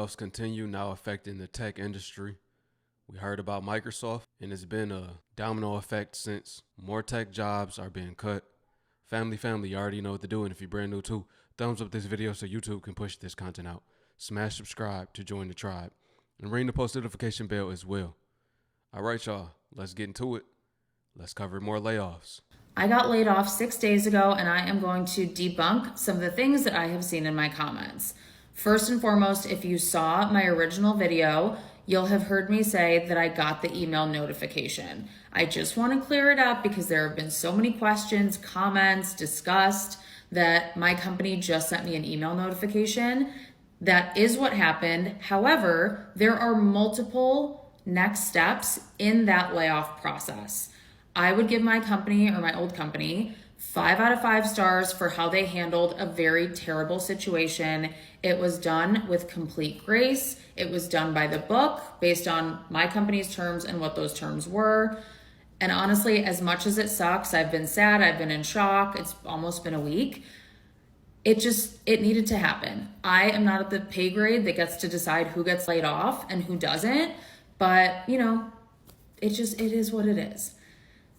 layoffs continue now affecting the tech industry. We heard about Microsoft, and it's been a domino effect since more tech jobs are being cut. Family, you already know what to do, and if you're brand new too, thumbs up this video so YouTube can push this content out. Smash subscribe to join the tribe, and ring the post notification bell as well. All right, y'all, let's get into it. Let's cover more layoffs. I got laid off 6 days ago, and I am going to debunk some of the things that I have seen in my comments. First and foremost, if you saw my original video, you'll have heard me say that I got the email notification. I just want to clear it up because there have been so many questions, comments, discussed that my company just sent me an email notification. That is what happened. However, there are multiple next steps in that layoff process. I would give my company, or my old company, 5 out of 5 stars for how they handled a very terrible situation. It was done with complete grace. It was done by the book based on my company's terms and what those terms were. And honestly, as much as it sucks, I've been sad, I've been in shock. It's almost been a week. It needed to happen. I am not at the pay grade that gets to decide who gets laid off and who doesn't. But, it is what it is.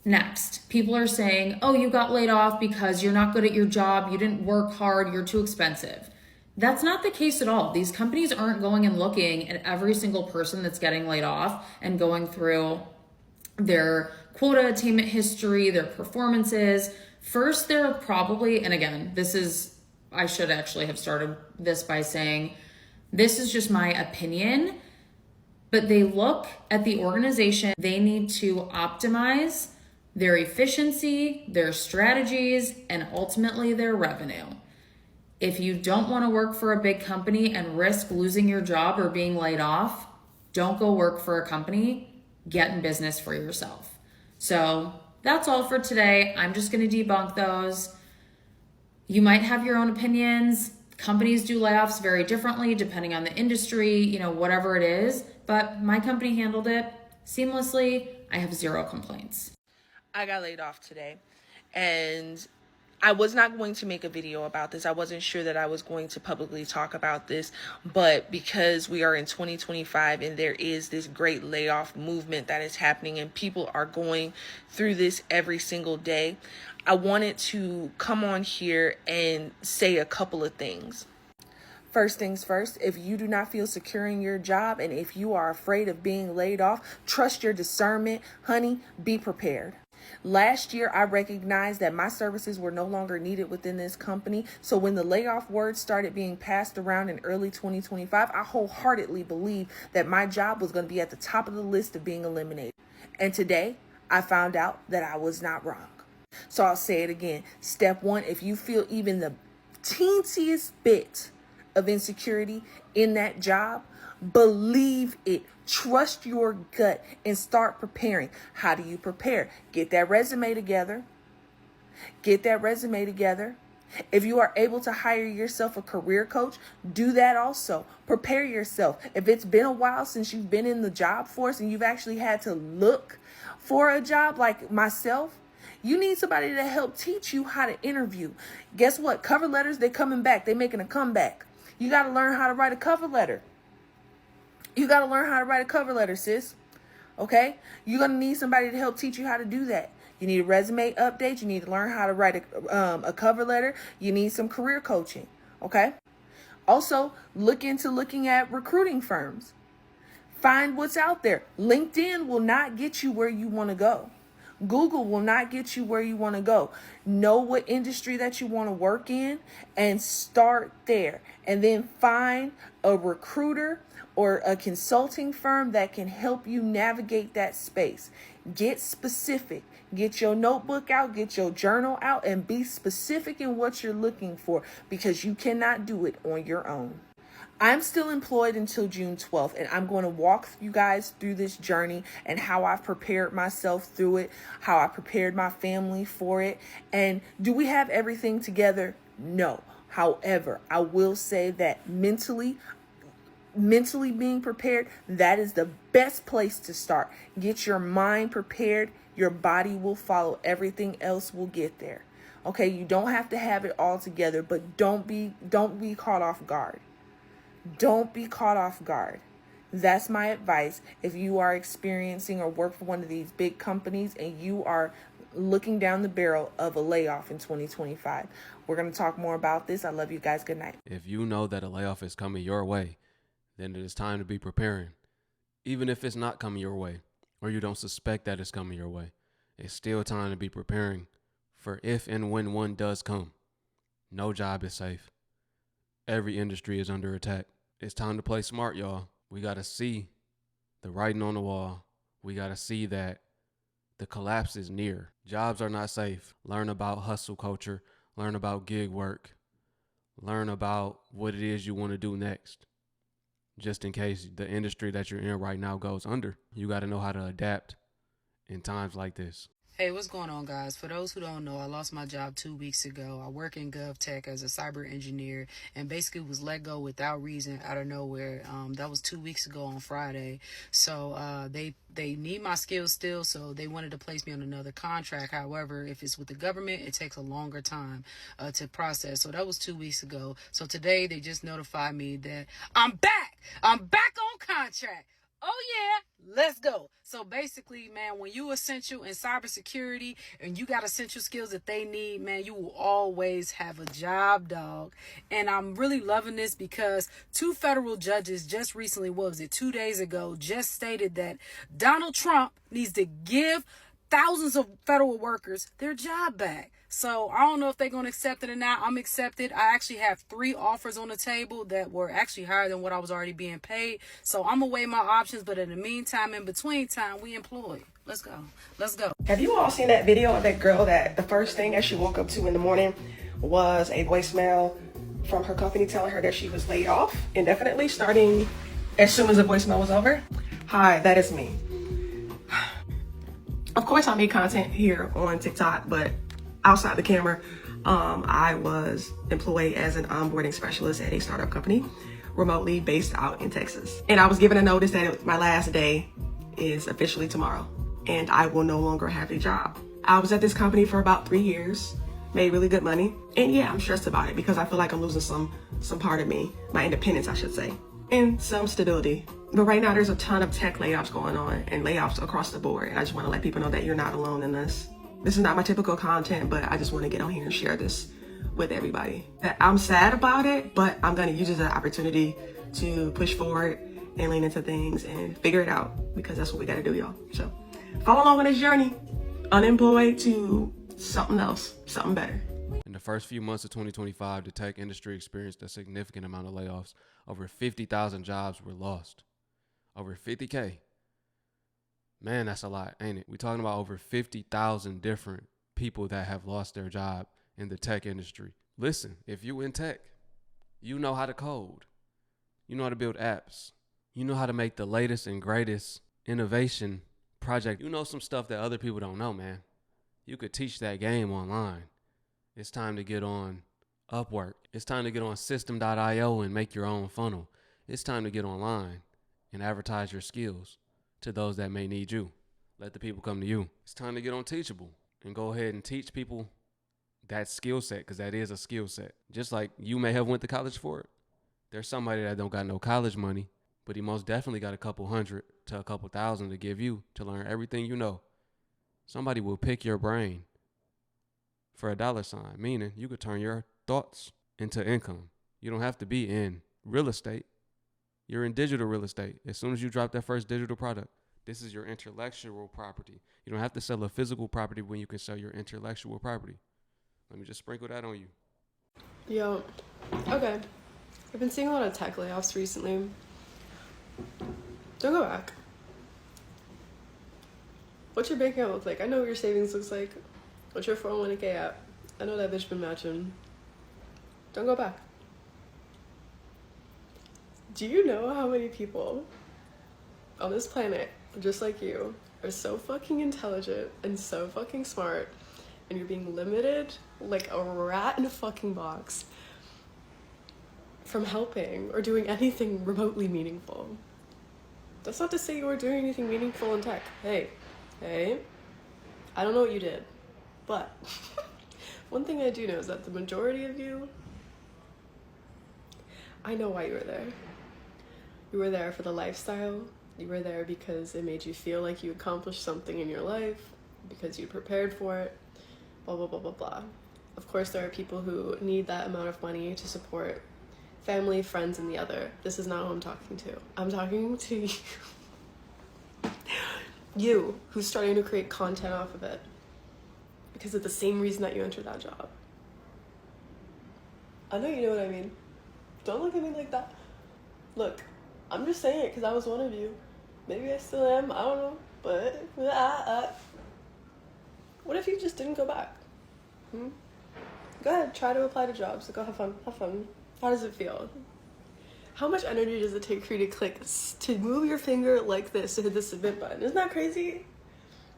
Next, people are saying, oh, you got laid off because you're not good at your job, you didn't work hard, you're too expensive. That's not the case at all. These companies aren't going and looking at every single person that's getting laid off and going through their quota attainment history, their performances. First, they're probably, and again, I should actually have started this by saying, this is just my opinion, but they look at the organization, they need to optimize their efficiency, their strategies, and ultimately their revenue. If you don't want to work for a big company and risk losing your job or being laid off, don't go work for a company. Get in business for yourself. So that's all for today. I'm just going to debunk those. You might have your own opinions. Companies do layoffs very differently depending on the industry, whatever it is. But my company handled it seamlessly. I have 0 complaints. I got laid off today, and I was not going to make a video about this. I wasn't sure that I was going to publicly talk about this, but because we are in 2025 and there is this great layoff movement that is happening and people are going through this every single day, I wanted to come on here and say a couple of things. First things first, if you do not feel secure in your job and if you are afraid of being laid off, trust your discernment. Honey, be prepared. Last year, I recognized that my services were no longer needed within this company. So when the layoff word started being passed around in early 2025, I wholeheartedly believed that my job was going to be at the top of the list of being eliminated. And today, I found out that I was not wrong. So I'll say it again. Step 1, if you feel even the teensiest bit of insecurity in that job, believe it. Trust your gut and start preparing. How do you prepare? Get that resume together. If you are able to hire yourself a career coach, do that also. Prepare yourself. If it's been a while since you've been in the job force and you've actually had to look for a job like myself, you need somebody to help teach you how to interview. Guess what? Cover letters, they're coming back. They're making a comeback. You got to learn how to write a cover letter. Sis. Okay? You're going to need somebody to help teach you how to do that. You need a resume update. You need to learn how to write a cover letter. You need some career coaching. Okay? Also, looking at recruiting firms. Find what's out there. LinkedIn will not get you where you want to go. Google will not get you where you want to go. Know what industry that you want to work in and start there. And then find a recruiter or a consulting firm that can help you navigate that space. Get specific. Get your notebook out, get your journal out, and be specific in what you're looking for because you cannot do it on your own. I'm still employed until June 12th, and I'm going to walk you guys through this journey and how I've prepared myself through it, how I prepared my family for it. And do we have everything together? No. However, I will say that mentally being prepared, that is the best place to start. Get your mind prepared. Your body will follow. Everything else will get there. Okay, you don't have to have it all together, but don't be caught off guard. Don't be caught off guard. That's my advice. If you are experiencing or work for one of these big companies and you are looking down the barrel of a layoff in 2025, we're going to talk more about this. I love you guys. Good night. If you know that a layoff is coming your way, then it is time to be preparing. Even if it's not coming your way, or you don't suspect that it's coming your way, it's still time to be preparing for if and when one does come. No job is safe. Every industry is under attack. It's time to play smart, y'all. We got to see the writing on the wall. We got to see that the collapse is near. Jobs are not safe. Learn about hustle culture. Learn about gig work. Learn about what it is you want to do next. Just in case the industry that you're in right now goes under, you got to know how to adapt in times like this. Hey, what's going on, guys? For those who don't know, I lost my job 2 weeks ago. I work in GovTech as a cyber engineer and basically was let go without reason out of nowhere. That was 2 weeks ago on Friday. So they need my skills still, so they wanted to place me on another contract. However, if it's with the government, it takes a longer time to process. So that was 2 weeks ago. So today they just notified me that I'm back. I'm back on contract. Oh yeah, let's go. So basically, man, when you essential in cybersecurity and you got essential skills that they need, man, you will always have a job, dog. And I'm really loving this because 2 federal judges just recently, 2 days ago, just stated that Donald Trump needs to give thousands of federal workers their job back. So I don't know if they're going to accept it or not. I'm accepted. I actually have 3 offers on the table that were actually higher than what I was already being paid. So I'm going to weigh my options. But in the meantime, in between time, we employed. Let's go. Let's go. Have you all seen that video of that girl that the first thing that she woke up to in the morning was a voicemail from her company telling her that she was laid off indefinitely starting as soon as the voicemail was over? Hi, that is me. Of course, I make content here on TikTok, but outside the camera, I was employed as an onboarding specialist at a startup company remotely based out in Texas. And I was given a notice that my last day is officially tomorrow and I will no longer have a job. I was at this company for about 3 years, made really good money. And yeah, I'm stressed about it because I feel like I'm losing some part of me, my independence, I should say, and some stability. But right now there's a ton of tech layoffs going on and layoffs across the board. And I just want to let people know that you're not alone in this. This is not my typical content, but I just want to get on here and share this with everybody. I'm sad about it, but I'm going to use it as an opportunity to push forward and lean into things and figure it out because that's what we got to do, y'all. So follow along on this journey, unemployed to something else, something better. In the first few months of 2025, the tech industry experienced a significant amount of layoffs. Over 50,000 jobs were lost. Over 50K. Man, that's a lot, ain't it? We're talking about over 50,000 different people that have lost their job in the tech industry. Listen, if you in tech, you know how to code. You know how to build apps. You know how to make the latest and greatest innovation project. You know some stuff that other people don't know, man. You could teach that game online. It's time to get on Upwork. It's time to get on System.io and make your own funnel. It's time to get online and advertise your skills to those that may need you. Let the people come to you. It's time to get on Teachable and go ahead and teach people that skill set, because that is a skill set. Just like you may have went to college for it. There's somebody that don't got no college money, but he most definitely got a couple hundred to a couple thousand to give you to learn everything you know. Somebody will pick your brain for $, meaning you could turn your thoughts into income. You don't have to be in real estate. You're in digital real estate. As soon as you drop that first digital product, this is your intellectual property. You don't have to sell a physical property when you can sell your intellectual property. Let me just sprinkle that on you. Yo, okay. I've been seeing a lot of tech layoffs recently. Don't go back. What's your bank account look like? I know what your savings looks like. What's your 401k at? I know that bitch been matching. Don't go back. Do you know how many people on this planet, just like you, are so fucking intelligent and so fucking smart, and you're being limited like a rat in a fucking box from helping or doing anything remotely meaningful? That's not to say you were doing anything meaningful in tech. Hey, I don't know what you did, but one thing I do know is that the majority of you, I know why you were there. You were there for the lifestyle. You were there because it made you feel like you accomplished something in your life, because you prepared for it, blah, blah, blah, blah, blah. Of course, there are people who need that amount of money to support family, friends, and the other. This is not who I'm talking to. I'm talking to you. You, who's starting to create content off of it because of the same reason that you entered that job. I know you know what I mean. Don't look at me like that. Look, I'm just saying it because I was one of you. Maybe I still am, I don't know. But, what if you just didn't go back? Go ahead, try to apply to jobs. Go have fun, have fun. How does it feel? How much energy does it take for you to to move your finger like this to hit the submit button? Isn't that crazy?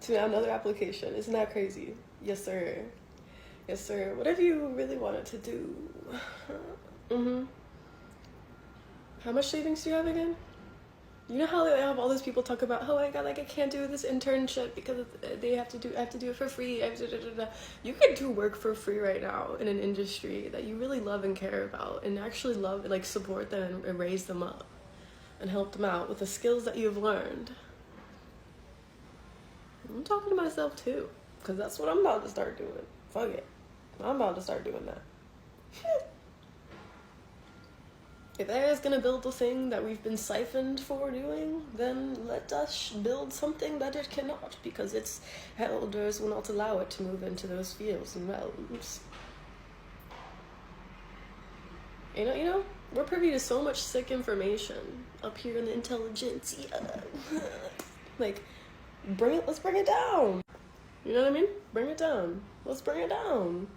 To another application, isn't that crazy? Yes, sir. Yes, sir. Whatever you really wanted to do. How much savings do you have again? You know how they have all those people talk about, oh my god, like I can't do this internship because I have to do it for free. You can do work for free right now in an industry that you really love and care about, and actually love, like support them and raise them up and help them out with the skills that you've learned. I'm talking to myself too, because that's what I'm about to start doing. Fuck it. I'm about to start doing that. If AI is going to build the thing that we've been siphoned for doing, then let us build something that it cannot, because its elders will not allow it to move into those fields and realms. You know, we're privy to so much sick information up here in the intelligentsia. Like, let's bring it down. You know what I mean? Bring it down. Let's bring it down.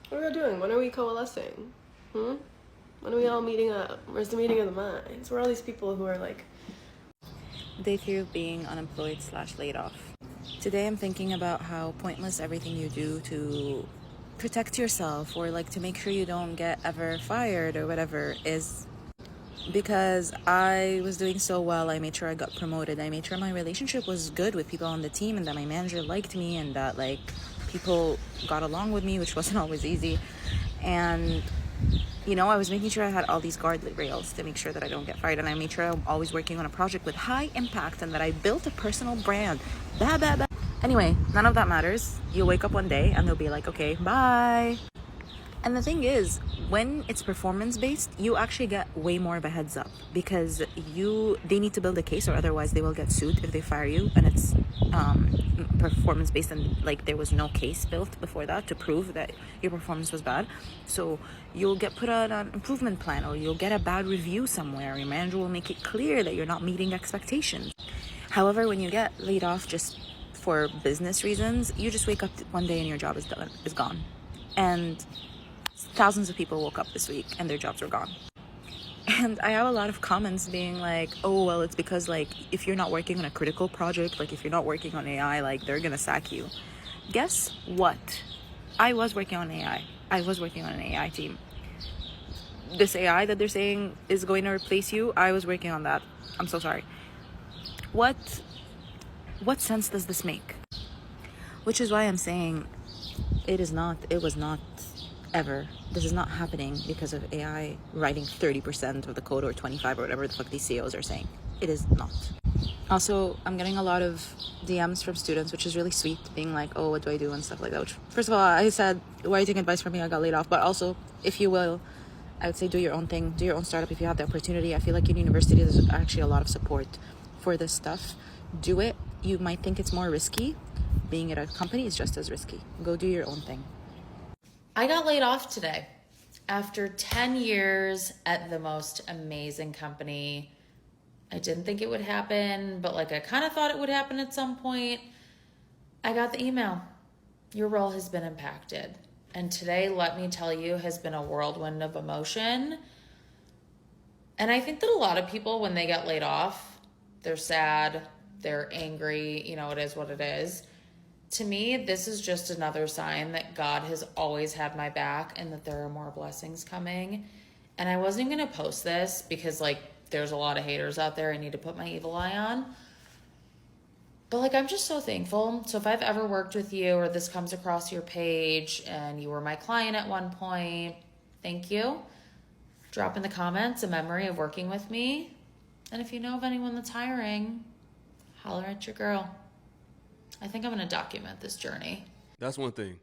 What are we doing? When are we coalescing? When are we all meeting up? Where's the meeting of the minds? Where are all these people who are like... Day 3 of being unemployed / laid off. Today I'm thinking about how pointless everything you do to protect yourself or like to make sure you don't get ever fired or whatever is, because I was doing so well. I made sure I got promoted. I made sure my relationship was good with people on the team and that my manager liked me and that like people got along with me, which wasn't always easy. And you know, I was making sure I had all these guardrails to make sure that I don't get fired. And I made sure I'm always working on a project with high impact and that I built a personal brand. Anyway, none of that matters. You'll wake up one day and they'll be like, okay, bye. And the thing is, when it's performance-based, you actually get way more of a heads up because they need to build a case or otherwise they will get sued if they fire you. And it's performance-based and like there was no case built before that to prove that your performance was bad. So you'll get put on an improvement plan or you'll get a bad review somewhere. Your manager will make it clear that you're not meeting expectations. However, when you get laid off just for business reasons, you just wake up one day and your job is gone. And thousands of people woke up this week and their jobs were gone. And I have a lot of comments being like, oh, well, it's because like if you're not working on a critical project, like if you're not working on AI, like they're gonna sack you. Guess what? I was working on AI. I was working on an AI team. This AI that they're saying is going to replace you, I was working on that. I'm so sorry. What sense does this make? Which is why I'm saying it was not ever. This is not happening because of AI writing 30% of the code or 25 or whatever the fuck these CEOs are saying. It is not. Also, I'm getting a lot of DMs from students, which is really sweet, being like, oh, what do I do and stuff like that. Which, first of all, I said, why are you taking advice from me? I got laid off. But also, if you will, I would say do your own thing, do your own startup if you have the opportunity. I feel like in university there's actually a lot of support for this stuff. Do it. You might think it's more risky. Being at a company is just as risky. Go do your own thing. I got laid off today after 10 years at the most amazing company. I didn't think it would happen, but like I kind of thought it would happen at some point. I got the email. Your role has been impacted. And today, let me tell you, has been a whirlwind of emotion. And I think that a lot of people, when they get laid off, they're sad, they're angry, you know, it is what it is. To me, this is just another sign that God has always had my back and that there are more blessings coming. And I wasn't even going to post this because, like, there's a lot of haters out there I need to put my evil eye on. But, like, I'm just so thankful. So if I've ever worked with you or this comes across your page and you were my client at one point, thank you. Drop in the comments a memory of working with me. And if you know of anyone that's hiring, holler at your girl. I think I'm going to document this journey. That's one thing.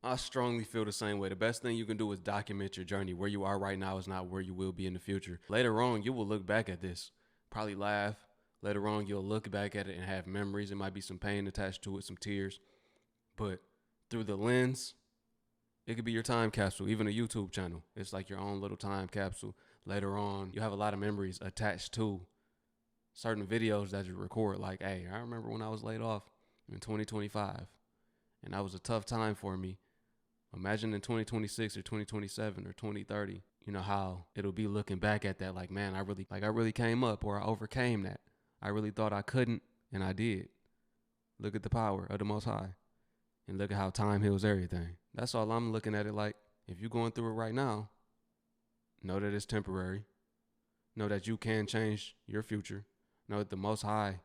I strongly feel the same way. The best thing you can do is document your journey. Where you are right now is not where you will be in the future. Later on, you will look back at this, probably laugh. Later on, you'll look back at it and have memories. It might be some pain attached to it, some tears. But through the lens, it could be your time capsule, even a YouTube channel. It's like your own little time capsule. Later on, you have a lot of memories attached to certain videos that you record. Like, hey, I remember when I was laid off in 2025, and that was a tough time for me. Imagine in 2026 or 2027 or 2030, you know, how it'll be looking back at that like, man, I really came up, or I overcame that. I really thought I couldn't, and I did. Look at the power of the Most High, and look at how time heals everything. That's all I'm looking at it like. If you're going through it right now, know that it's temporary. Know that you can change your future. Know that the Most High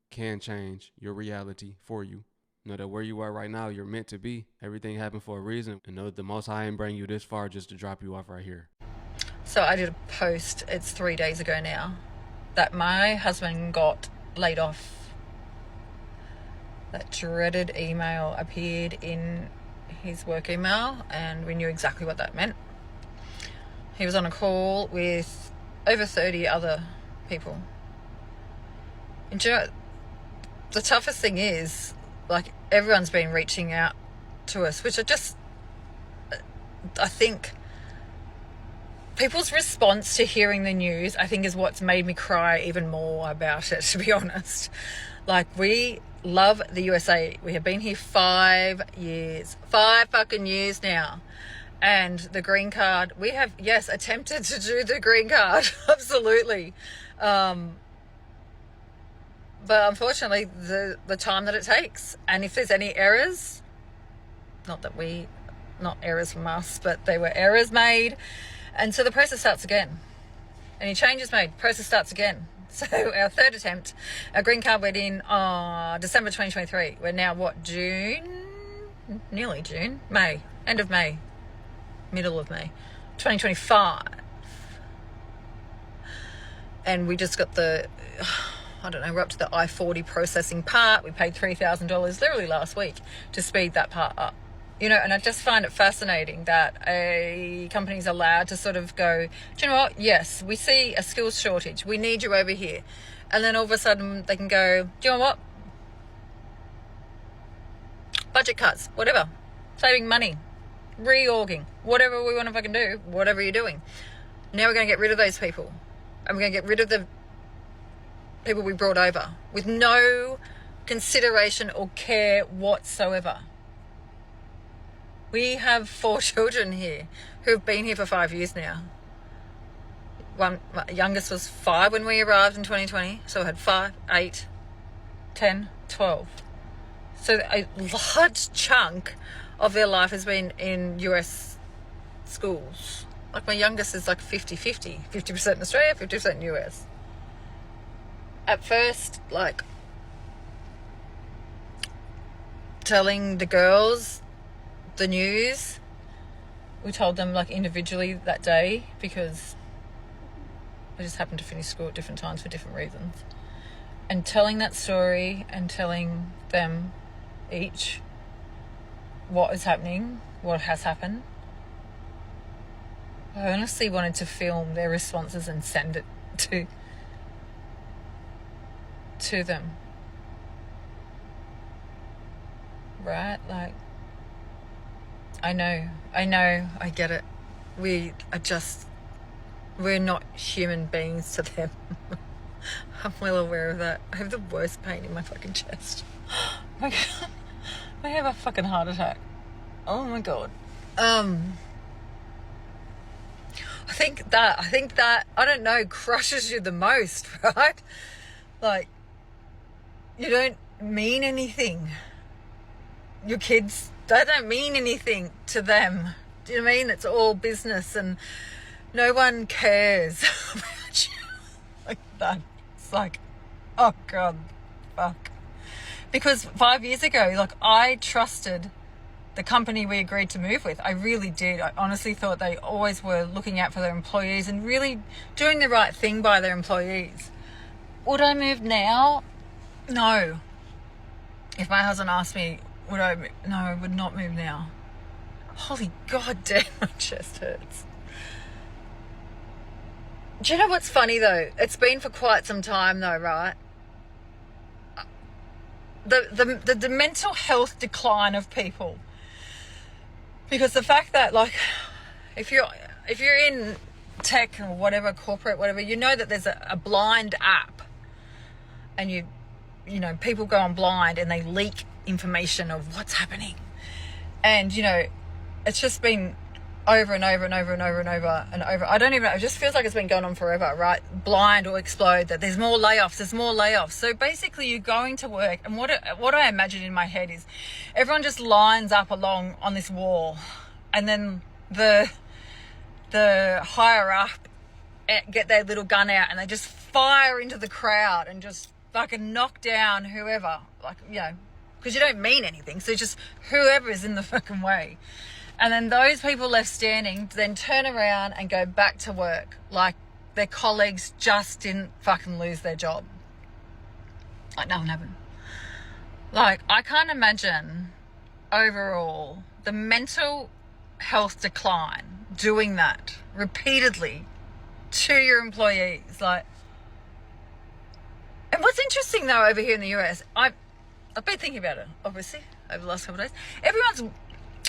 can change your reality for you. Know that where you are right now, you're meant to be. Everything happened for a reason. And know that the Most High didn't bring you this far just to drop you off right here. So I did a post, it's 3 days ago now, that my husband got laid off. That dreaded email appeared in his work email, and we knew exactly what that meant. He was on a call with over 30 other people. And you know, the toughest thing is, like, everyone's been reaching out to us, which I think people's response to hearing the news, I think, is what's made me cry even more about it, to be honest. Like, we love the USA. We have been here 5 years, 5 fucking years now. And the green card, we have, yes, attempted to do the green card. Absolutely. But unfortunately, the time that it takes, and if there's any errors, not errors from us, but they were errors made, and so the process starts again. Any changes made, process starts again. So our third attempt, our green card went in December 2023. We're now June? Nearly June? May, end of May, middle of May, 2025. And we just got we're up to the I-40 processing part. We paid $3,000 literally last week to speed that part up. You know, and I just find it fascinating that a company's allowed to sort of go, do you know what? Yes, we see a skills shortage. We need you over here. And then all of a sudden they can go, do you know what? Budget cuts, whatever. Saving money, reorging, whatever we want to fucking do, whatever you're doing. Now we're going to get rid of those people. And we're going to get rid of the people we brought over with no consideration or care whatsoever. We have 4 children here who have been here for 5 years now. My youngest was 5 when we arrived in 2020. So I had 5, 8, 10, 12. So a large chunk of their life has been in US schools. Like, my youngest is like 50-50. 50% in Australia, 50% in US. At first, like, telling the girls the news, we told them, like, individually that day, because they just happened to finish school at different times for different reasons. And telling that story and telling them each what is happening, what has happened, I honestly wanted to film their responses and send it to them. Right? Like, I know, I get it. We're not human beings to them. I'm well aware of that. I have the worst pain in my fucking chest. My God. I have a fucking heart attack. Oh my God. I think that, I don't know, crushes you the most, right? Like, you don't mean anything. Your kids, they don't mean anything to them. Do you know what I mean? It's all business and no one cares about you like that. It's like, oh God, fuck. Because 5 years ago, like, I trusted the company we agreed to move with. I really did. I honestly thought they always were looking out for their employees and really doing the right thing by their employees. Would I move now? No. If my husband asked me, would I move? No, I would not move now. Holy goddamn, my chest hurts. Do you know what's funny though? It's been for quite some time though, right? The mental health decline of people. Because the fact that, like, if you're in tech or whatever, corporate, whatever, you know that there's a blind app, and you know, people go on blind and they leak information of what's happening. And, you know, it's just been over and over and over and over and over and over. I don't even know. It just feels like it's been going on forever, right? Blind or explode, that there's more layoffs. So basically you're going to work, and what I imagine in my head is everyone just lines up along on this wall, and then the higher up get their little gun out and they just fire into the crowd and just fucking knock down whoever, like, you know, because you don't mean anything. So just whoever is in the fucking way. And then those people left standing then turn around and go back to work like their colleagues just didn't fucking lose their job. Like nothing happened. Like, I can't imagine overall the mental health decline doing that repeatedly to your employees. Like, and what's interesting though over here in the US, I've been thinking about it obviously over the last couple of days. Everyone's,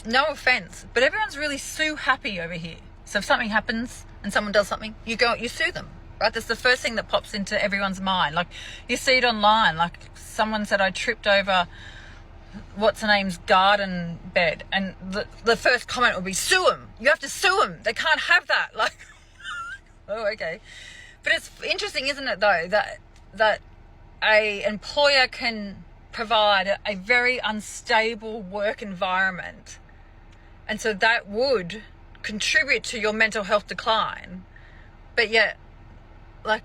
no offense, but everyone's really sue happy over here. So if something happens and someone does something, you sue them, right? That's the first thing that pops into everyone's mind. Like, you see it online. Like, someone said I tripped over what's her name's garden bed, and the first comment would be, sue them. You have to sue them. They can't have that. Like, oh, okay. But it's interesting, isn't it, though, that a employer can provide a very unstable work environment, and so that would contribute to your mental health decline, but yet, like,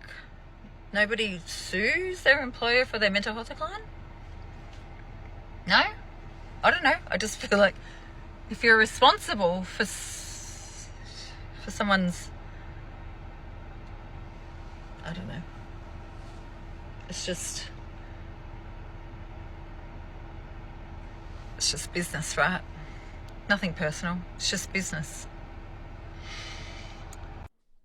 nobody sues their employer for their mental health decline? No? I don't know. I just feel like if you're responsible for someone's, I don't know, it's just business, right? Nothing personal. It's just business.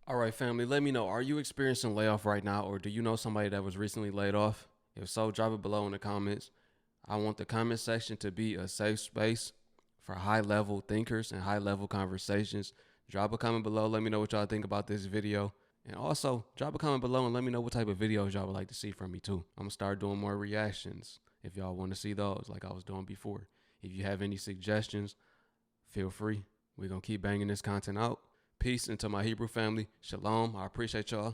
All right, family, let me know. Are you experiencing layoff right now, or do you know somebody that was recently laid off? If so, drop it below in the comments. I want the comment section to be a safe space for high-level thinkers and high-level conversations. Drop a comment below. Let me know what y'all think about this video. And also, drop a comment below and let me know what type of videos y'all would like to see from me, too. I'm going to start doing more reactions if y'all want to see those like I was doing before. If you have any suggestions, feel free. We're going to keep banging this content out. Peace into my Hebrew family. Shalom. I appreciate y'all.